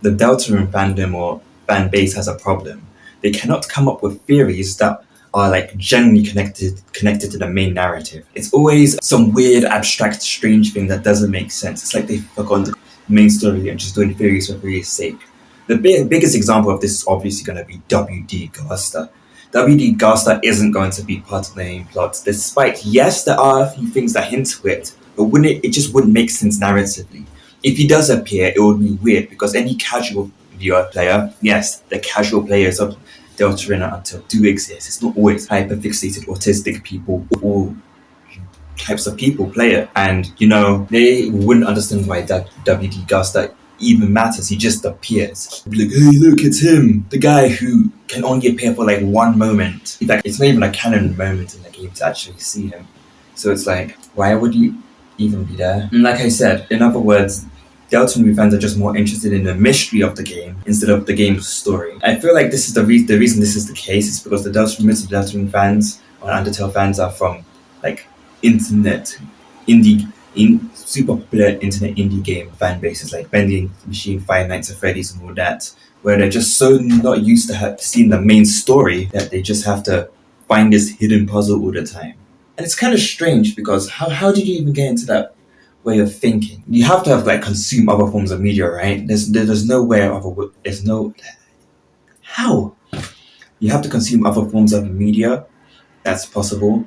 the Deltarune fandom or fan base has a problem. They cannot come up with theories that are like genuinely connected to the main narrative. It's always some weird, abstract, strange thing that doesn't make sense. It's like they've forgotten the main story and just doing theories for theory's sake. The biggest example of this is obviously going to be WD Gaster. WD Gaster isn't going to be part of the main plot, despite, yes, there are a few things that hint to it, but it just wouldn't make sense narratively. If he does appear, it would be weird because any casual viewer player, yes, the casual players of Deltarune until do exist. It's not always hyperfixated autistic people. All types of people play it, and they wouldn't understand why that WD Gaster even matters. He just appears. Be like, hey, look, it's him, the guy who can only appear for like one moment. In fact, it's not even a canon moment in the game to actually see him. So it's like, why would you even be there? And like I said, in other words, Deltarune fans are just more interested in the mystery of the game instead of the game's story. I feel like this is the reason this is the case is because the Deltarune fans or Undertale fans are from like super popular internet indie game fan bases like Bending Machine, Five Nights at Freddy's, and all that, where they're just so not used to seeing the main story that they just have to find this hidden puzzle all the time. And it's kind of strange because how did you even get into that way of thinking? You have to have like consume other forms of media, right? There's no way how you have to consume other forms of media. That's possible.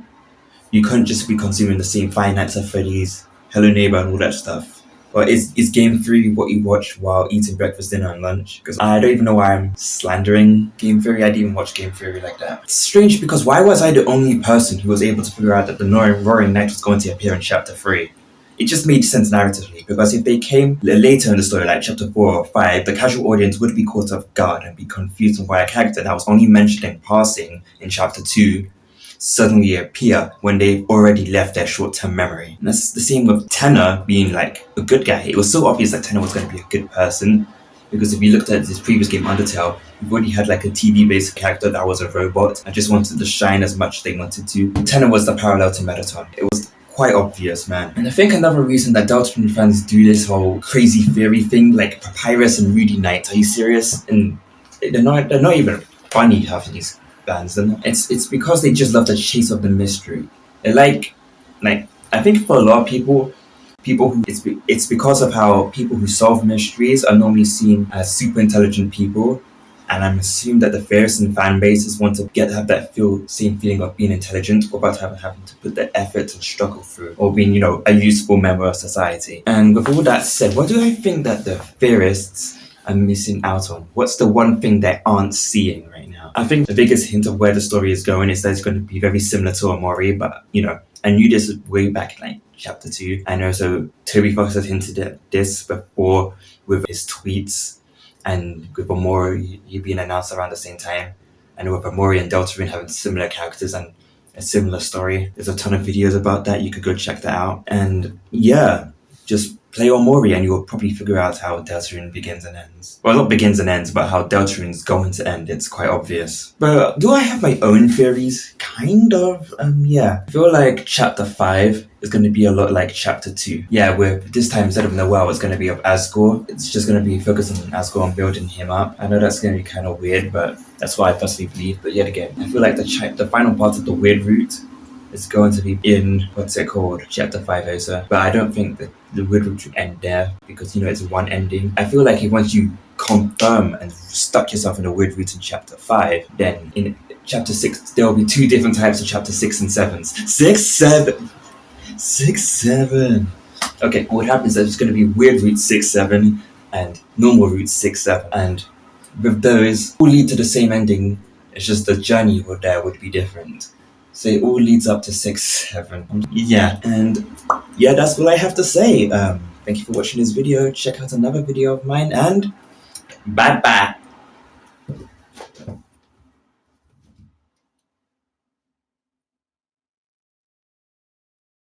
You couldn't just be consuming the same Five Nights at Freddy's, Hello Neighbor, and all that stuff. Or is Game Theory what you watch while eating breakfast, dinner, and lunch? Because I don't even know why I'm slandering Game Theory. I didn't even watch Game Theory like that. It's strange because why was I the only person who was able to figure out that the Roaring Knight was going to appear in Chapter 3? It just made sense narratively, because if they came later in the story, like Chapter 4 or 5, the casual audience would be caught off guard and be confused on why a character that was only mentioned in passing in Chapter 2 suddenly appear when they've already left their short-term memory. And that's the same with Tenor being like a good guy. It was so obvious that Tenor was going to be a good person, because if you looked at this previous game, Undertale, you've already had like a TV-based character that was a robot and just wanted to shine as much as they wanted to. Tenor was the parallel to Mettaton. It was quite obvious, man. And I think another reason that Deltarune fans do this whole crazy theory thing, like Papyrus and Rudy Knight, are you serious? And they're not even funny, half of these bands. It's because they just love the chase of the mystery. They're like I think for a lot of people who it's because of how people who solve mysteries are normally seen as super intelligent people, and I'm assuming that the theorists and fan bases want to have that same feeling of being intelligent without having to put the effort and struggle through, or being a useful member of society. And with all that said, what do I think that the theorists are missing out on? What's the one thing they aren't seeing right now? I think the biggest hint of where the story is going is that it's going to be very similar to Omori, but I knew this way back in like Chapter 2. I know, so Toby Fox had hinted at this before with his tweets, and with Omori he being announced around the same time, and with Omori and Deltarune having similar characters and a similar story. There's a ton of videos about that, you could go check that out. And yeah, just play Omori and you'll probably figure out how Deltarune begins and ends. Well, not begins and ends, but how Deltarune's going to end. It's quite obvious. But do I have my own theories? Kind of. Yeah. I feel like Chapter 5 is going to be a lot like Chapter 2. Yeah, where this time instead of Noel, it's going to be of Asgore. It's just going to be focusing on Asgore and building him up. I know that's going to be kind of weird, but that's what I personally believe. But yet again, I feel like the final part of the weird route is going to be in, Chapter 5 also. But I don't think that the weird route should end there, because it's one ending. I feel like once you confirm and stuck yourself in the weird route in Chapter 5, then in Chapter 6 there will be two different types of Chapter 6 and 7s. 6, 7. Okay, what happens is there's going to be weird route 6, 7 and normal route 6, 7, and with those all lead to the same ending. It's just the journey would be different. So it all leads up to 6, 7. Yeah, and yeah, that's all I have to say. Thank you for watching this video. Check out another video of mine, and bye-bye.